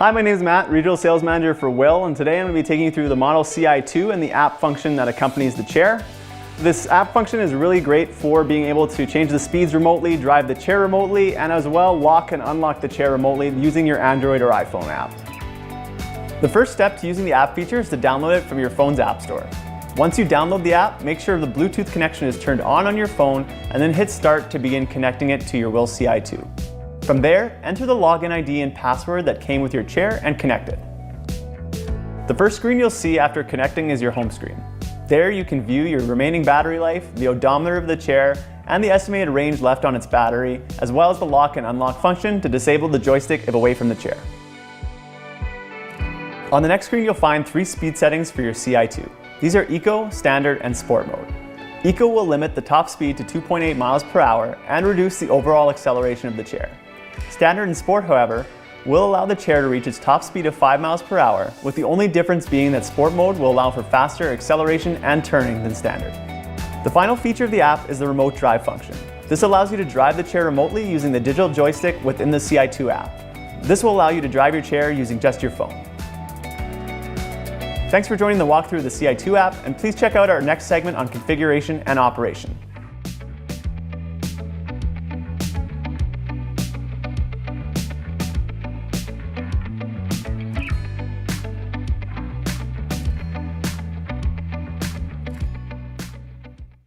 Hi, my name is Matt, Regional Sales Manager for WHILL, and today I'm going to be taking you through the Model CI2 and the app function that accompanies the chair. This app function is really great for being able to change the speeds remotely, drive the chair remotely, and as well lock and unlock the chair remotely using your Android or iPhone app. The first step to using the app feature is to download it from your phone's app store. Once you download the app, make sure the Bluetooth connection is turned on your phone and then hit start to begin connecting it to your WHILL CI2. From there, enter the login ID and password that came with your chair and connect it. The first screen you'll see after connecting is your home screen. There you can view your remaining battery life, the odometer of the chair, and the estimated range left on its battery, as well as the lock and unlock function to disable the joystick if away from the chair. On the next screen you'll find 3 speed settings for your CI2. These are Eco, Standard, and Sport mode. Eco will limit the top speed to 2.8 miles per hour and reduce the overall acceleration of the chair. Standard and Sport, however, will allow the chair to reach its top speed of 5 miles per hour, with the only difference being that Sport mode will allow for faster acceleration and turning than Standard. The final feature of the app is the remote drive function. This allows you to drive the chair remotely using the digital joystick within the CI2 app. This will allow you to drive your chair using just your phone. Thanks for joining the walkthrough of the CI2 app, and please check out our next segment on configuration and operation.